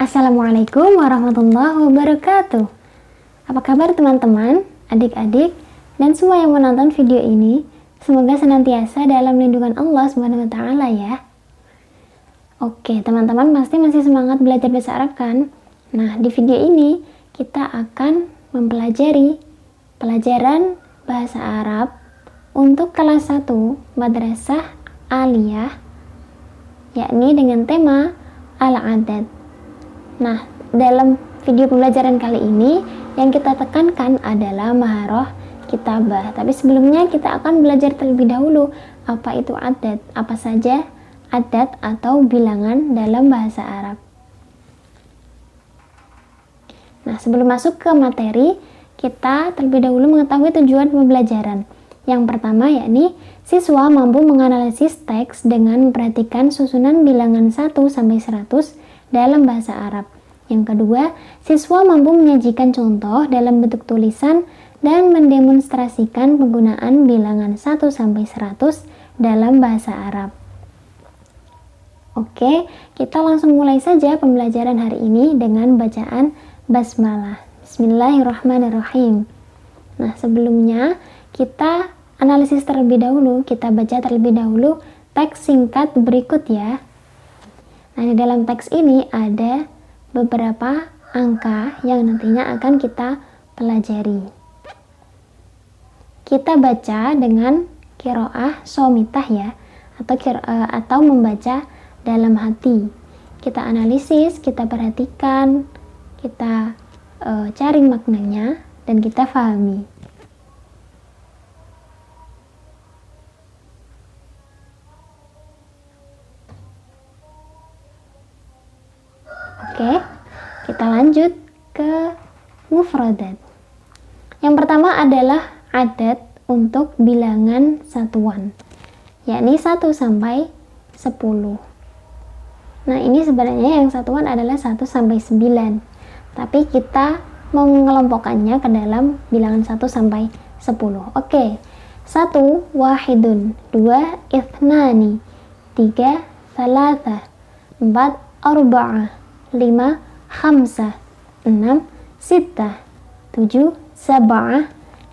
Assalamualaikum warahmatullahi wabarakatuh. Apa kabar teman-teman, adik-adik, dan semua yang menonton video ini? Semoga senantiasa dalam lindungan Allah Subhanahu wa taala ya. Oke, teman-teman pasti masih semangat belajar bahasa Arab kan? Nah, di video ini kita akan mempelajari pelajaran bahasa Arab untuk kelas 1 Madrasah Aliyah, yakni dengan tema Al-Adad. Nah, dalam video pembelajaran kali ini yang kita tekankan adalah maharah kitabah. Tapi sebelumnya kita akan belajar terlebih dahulu apa itu adad, apa saja adad atau bilangan dalam bahasa Arab. Nah, sebelum masuk ke materi, kita terlebih dahulu mengetahui tujuan pembelajaran. Yang pertama yakni siswa mampu menganalisis teks dengan memperhatikan susunan bilangan 1 sampai 100 dalam bahasa Arab. Yang kedua, siswa mampu menyajikan contoh dalam bentuk tulisan dan mendemonstrasikan penggunaan bilangan 1 sampai 100 dalam bahasa Arab. Oke, kita langsung mulai saja pembelajaran hari ini dengan bacaan basmalah. Bismillahirrahmanirrahim. Nah, sebelumnya kita analisis terlebih dahulu, kita baca terlebih dahulu teks singkat berikut ya. Nah, di dalam teks ini ada beberapa angka yang nantinya akan kita pelajari. Kita baca dengan qiraah shomitah ya, atau membaca dalam hati. Kita analisis, kita perhatikan, kita cari maknanya, dan kita pahami. Oke, kita lanjut ke mufradat. Yang pertama adalah adad untuk bilangan satuan, yakni 1 sampai 10. Nah, ini sebenarnya yang satuan adalah 1 sampai 9. Tapi kita mengelompokkannya ke dalam bilangan 1 sampai 10. Oke. 1 wahidun, 2 ithnani, 3 thalatha, 4 arba'ah, 5 khamsah, 6 sittah, 7 sab'ah,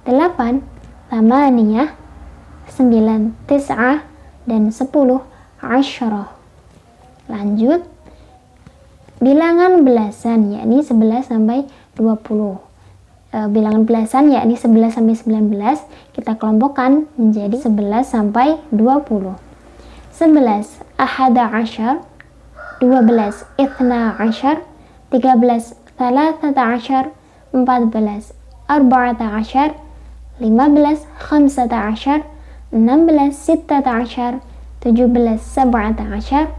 8 thamaniyah, 9 tis'ah, dan 10 asyarah. Lanjut, bilangan belasan yakni 11 sampai 20. Bilangan belasan yakni 11 sampai 19 kita kelompokkan menjadi 11 sampai 20. 11 ahada asyar, 12 ithna asyar, 13 thalathata asyar, 14 arba'ata asyar, 15 khamsata asyar, 16 sittata asyar, 17 sab'ata asyar,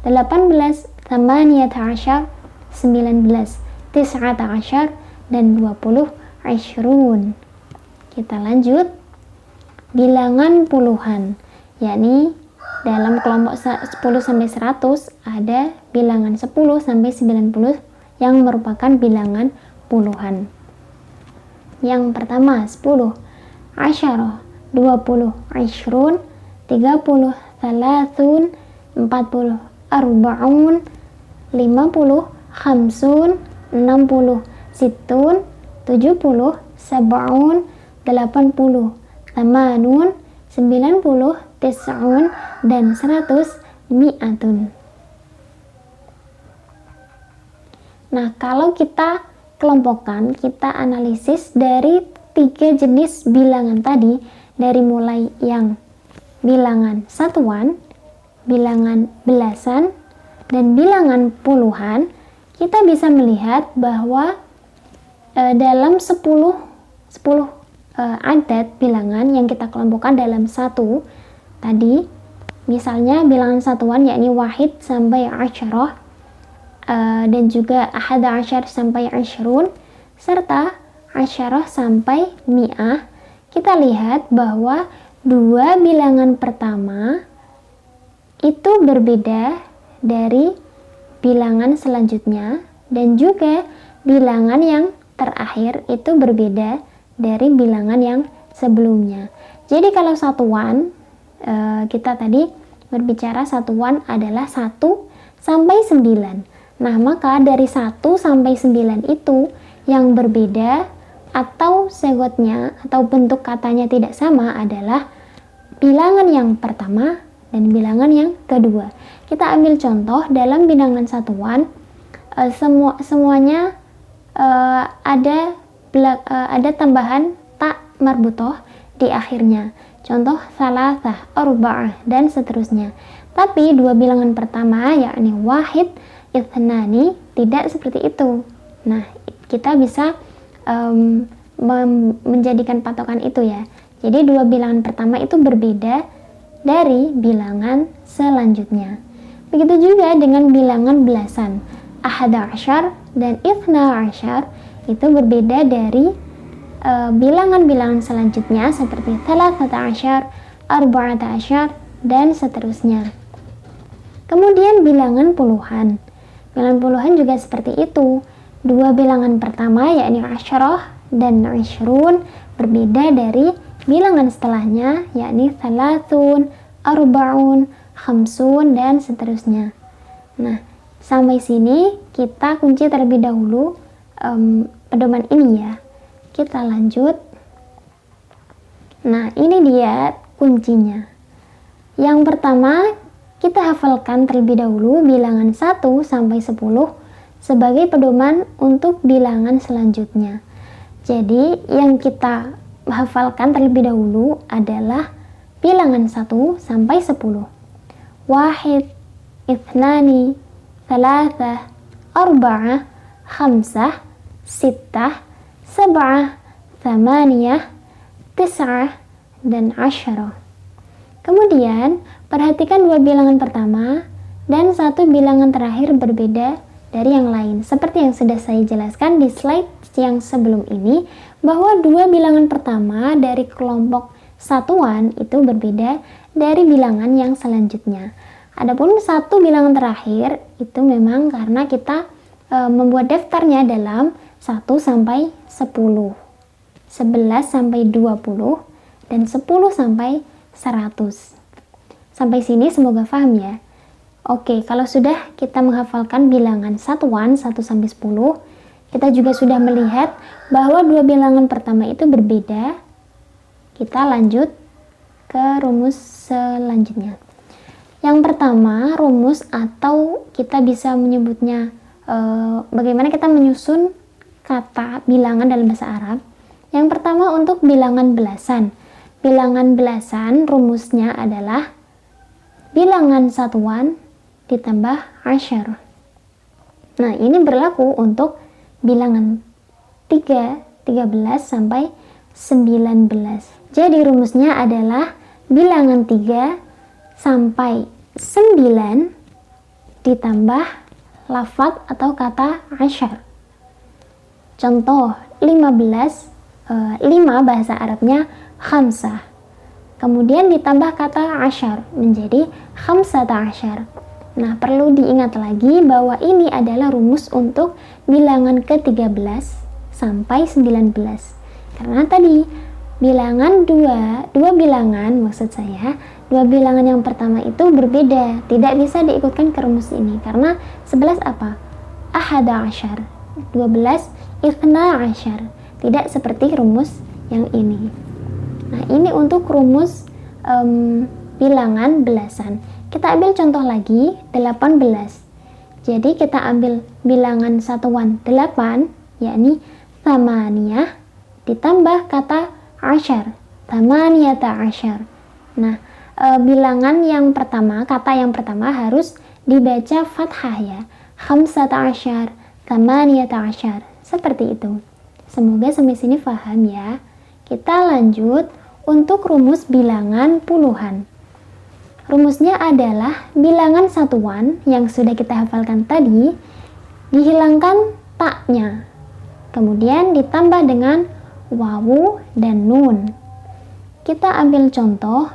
18 thamaniyata asyar, 19 tis'ata asyar, dan 20 asyrun. Kita lanjut, bilangan puluhan, yakni dalam kelompok 10 sampai 100 ada bilangan 10 sampai 90 yang merupakan bilangan puluhan. Yang pertama 10 asyarah, 20 asyrun, 30 thalathun, 40 arba'un, 50 khamsun, 60 sittun, 70 sab'un, 80 thamanun, 90 tis'un, dan 100 mi'atun. Nah, kalau kita kelompokkan, kita analisis dari 3 jenis bilangan tadi, dari mulai yang bilangan satuan, bilangan belasan, dan bilangan puluhan, kita bisa melihat bahwa dalam 10 adad bilangan yang kita kelompokkan dalam satu tadi, misalnya bilangan satuan yakni wahid sampai asyarah, dan juga ahada asyar sampai asyrun, serta asyarah sampai mi'ah, kita lihat bahwa dua bilangan pertama itu berbeda dari bilangan selanjutnya, dan juga bilangan yang terakhir itu berbeda dari bilangan yang sebelumnya. Jadi kalau satuan, kita tadi berbicara satuan adalah 1 sampai 9. Nah, maka dari 1 sampai 9 itu yang berbeda atau segotnya atau bentuk katanya tidak sama adalah bilangan yang pertama dan bilangan yang kedua. Kita ambil contoh dalam bilangan satuan, semuanya ada tambahan tak marbutoh di akhirnya. Contoh salasah, arba'ah, dan seterusnya. Tapi dua bilangan pertama yakni wahid, ithnani tidak seperti itu. Nah, kita bisa menjadikan patokan itu ya. Jadi dua bilangan pertama itu berbeda dari bilangan selanjutnya. Begitu juga dengan bilangan belasan. Ahada asyar dan ithna asyar itu berbeda dari bilangan-bilangan selanjutnya seperti thalathata asyar, arba'ata asyar, dan seterusnya. Kemudian bilangan puluhan. Bilangan puluhan juga seperti itu. Dua bilangan pertama yakni asyarah dan ishrun berbeda dari bilangan setelahnya yakni thalathun, arba'un, khamsun, dan seterusnya. Nah, sampai sini kita kunci terlebih dahulu pedoman ini ya. Kita lanjut. Nah, ini dia kuncinya. Yang pertama, kita hafalkan terlebih dahulu bilangan 1 sampai 10 sebagai pedoman untuk bilangan selanjutnya. Jadi, yang kita hafalkan terlebih dahulu adalah bilangan 1 sampai 10. Wahid, ithnani, thalathah, arba'ah, khamsah, sittah, sab'ah, thamaniyah, tis'ah, dan asyarah. Kemudian, perhatikan dua bilangan pertama dan satu bilangan terakhir berbeda dari yang lain. Seperti yang sudah saya jelaskan di slide yang sebelum ini, bahwa dua bilangan pertama dari kelompok satuan itu berbeda dari bilangan yang selanjutnya. Adapun satu bilangan terakhir itu memang karena kita membuat daftarnya dalam 1 sampai 10, 11 sampai 20, dan 10 sampai 100. Sampai sini semoga paham ya. Oke, kalau sudah kita menghafalkan bilangan satuan 1 sampai 10, kita juga sudah melihat bahwa dua bilangan pertama itu berbeda. Kita lanjut ke rumus selanjutnya. Yang pertama, rumus atau kita bisa menyebutnya bagaimana kita menyusun kata bilangan dalam bahasa Arab. Yang pertama untuk bilangan belasan. Bilangan belasan rumusnya adalah bilangan satuan ditambah asyar. Nah, ini berlaku untuk bilangan 3, 13 sampai 19. Jadi rumusnya adalah bilangan 3 sampai 9 ditambah lafadz atau kata asyar. Contoh 15, 5 bahasa Arabnya khamsah. Kemudian ditambah kata asyar menjadi khamsata asyar. Nah, perlu diingat lagi bahwa ini adalah rumus untuk bilangan ke-13 sampai 19. Karena tadi bilangan dua bilangan, maksud saya, dua bilangan yang pertama itu berbeda, tidak bisa diikutkan ke rumus ini. Karena 11 apa? Ahada asyar. 12 ithna asyar. Tidak seperti rumus yang ini. Nah, ini untuk rumus bilangan belasan. Kita ambil contoh lagi, 18. Jadi kita ambil bilangan satuan 8, yakni thamaniyah, ditambah kata asyar, thamaniyata asyar. Nah, bilangan yang pertama, kata yang pertama harus dibaca fathah ya, khamsata asyar, thamaniyata asyar. Seperti itu. Semoga sampai sini paham ya. Kita lanjut untuk rumus bilangan puluhan. Rumusnya adalah bilangan satuan yang sudah kita hafalkan tadi, dihilangkan taknya, kemudian ditambah dengan wawu dan nun. Kita ambil contoh,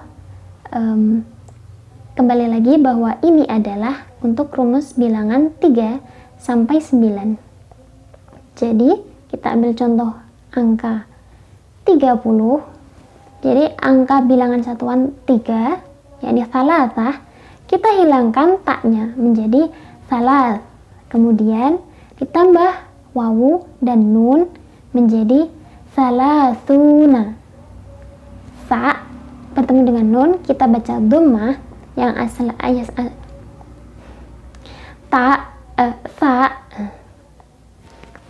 kembali lagi bahwa ini adalah untuk rumus bilangan 3 sampai 9. Jadi kita ambil contoh angka 30. Jadi angka bilangan satuan 3, yakni salasah, kita hilangkan taknya menjadi salas. Kemudian ditambah wawu dan nun menjadi salasuna. Sa bertemu dengan nun, kita baca dhammah yang asal ayat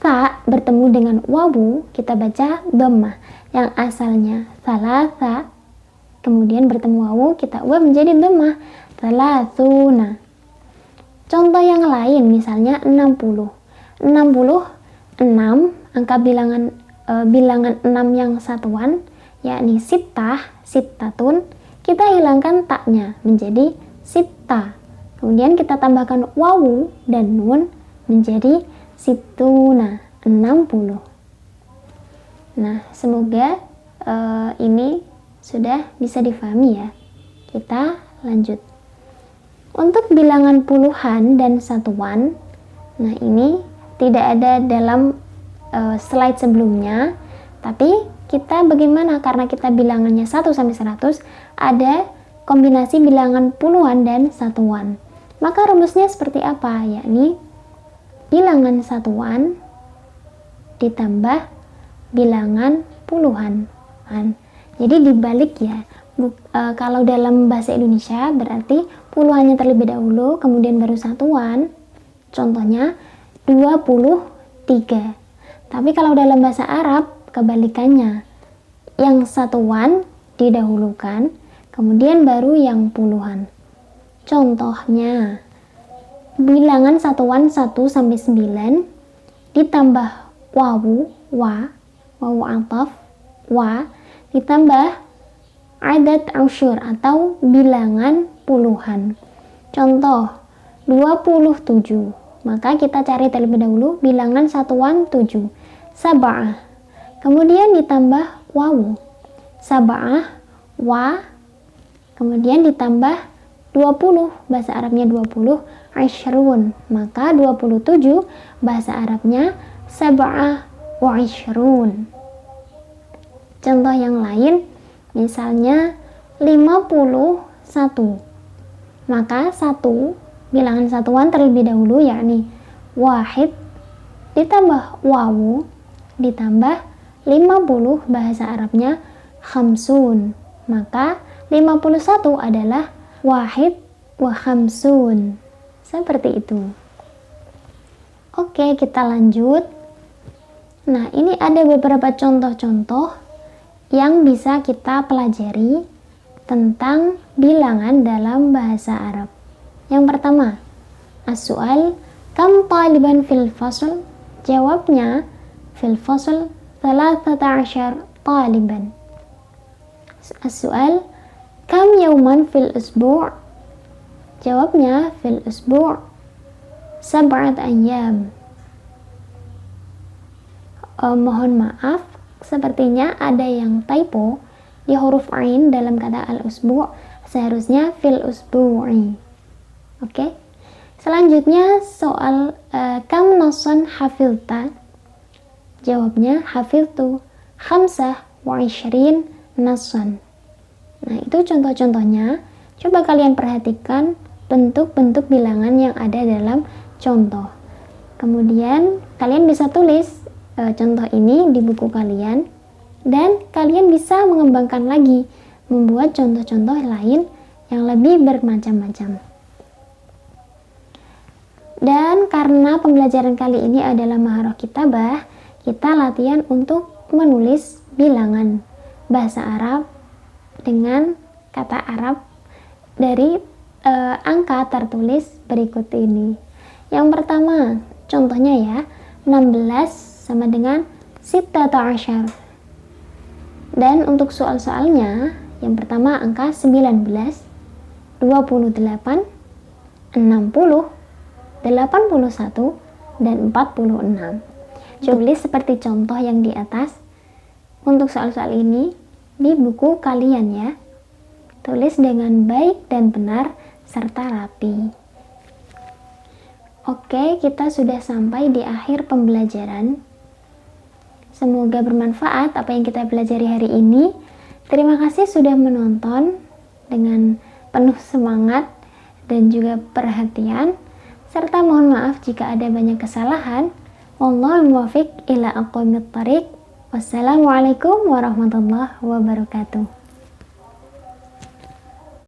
sa bertemu dengan wawu, kita baca dhammah yang asalnya salasa, kemudian bertemu wawu, kita ubah menjadi dhammah salasuna. Contoh yang lain misalnya 60, 6, angka bilangan 6 yang satuan, yakni sittatun, kita hilangkan taknya menjadi sitta. Kemudian kita tambahkan wawu dan nun menjadi situna, 60. Nah, semoga ini sudah bisa difahami ya. Kita lanjut. Untuk bilangan puluhan dan satuan, nah ini tidak ada dalam slide sebelumnya, tapi kita bagaimana, karena kita bilangannya 1 sampai 100, ada kombinasi bilangan puluhan dan satuan. Maka rumusnya seperti apa? Yakni bilangan satuan ditambah bilangan puluhan. Jadi dibalik ya. Kalau dalam bahasa Indonesia berarti puluhannya terlebih dahulu, kemudian baru satuan. Contohnya 23. Tapi kalau dalam bahasa Arab kebalikannya, yang satuan didahulukan, kemudian baru yang puluhan. Contohnya bilangan satuan 1 sampai 9 ditambah wawu ataf ditambah adat usyur atau bilangan puluhan. Contoh 27, maka kita cari terlebih dahulu bilangan satuan 7, sab'ah, kemudian ditambah wawu, sab'ah kemudian ditambah 20, bahasa Arabnya 20, ashrun, maka 27 bahasa Arabnya sab'ah wa ashrun. Contoh yang lain misalnya 51, maka 1 bilangan satuan terlebih dahulu, yakni wahid ditambah wawu ditambah 50, bahasa Arabnya khamsun, maka 51 adalah wahid wa khamsun. Seperti itu. Oke, kita lanjut. Nah, ini ada beberapa contoh-contoh yang bisa kita pelajari tentang bilangan dalam bahasa Arab. Yang pertama, as-su'al kam taliban fil fasl? Jawabnya fil fasl 13 taliban. As-su'al kam yauman fil usbu'? Jawabnya fil usbu' 7 ayyam. Mohon maaf, sepertinya ada yang typo di huruf ain dalam kata al-usbu', seharusnya fil usbu'i. Oke. Selanjutnya soal kam nasan hafilta? Jawabnya hafiltu 25 nasan. Nah, itu contoh-contohnya. Coba kalian perhatikan bentuk-bentuk bilangan yang ada dalam contoh. Kemudian kalian bisa tulis contoh ini di buku kalian, dan kalian bisa mengembangkan lagi, membuat contoh-contoh lain yang lebih bermacam-macam. Dan karena pembelajaran kali ini adalah maharah kitabah, kita latihan untuk menulis bilangan bahasa Arab dengan kata Arab dari angka tertulis berikut ini. Yang pertama, contohnya ya, 16 sama dengan 16. Dan untuk soal-soalnya, yang pertama angka 19, 28, 60, 81, dan 46. Tulis seperti contoh yang di atas. Untuk soal-soal ini di buku kalian ya. Tulis dengan baik dan benar serta rapi. Oke, kita sudah sampai di akhir pembelajaran. Semoga bermanfaat apa yang kita pelajari hari ini. Terima kasih sudah menonton dengan penuh semangat dan juga perhatian. serta mohon maaf jika ada banyak kesalahan. Wallahul muwaffiq ila aqwamit thariq. Wassalamualaikum warahmatullahi wabarakatuh.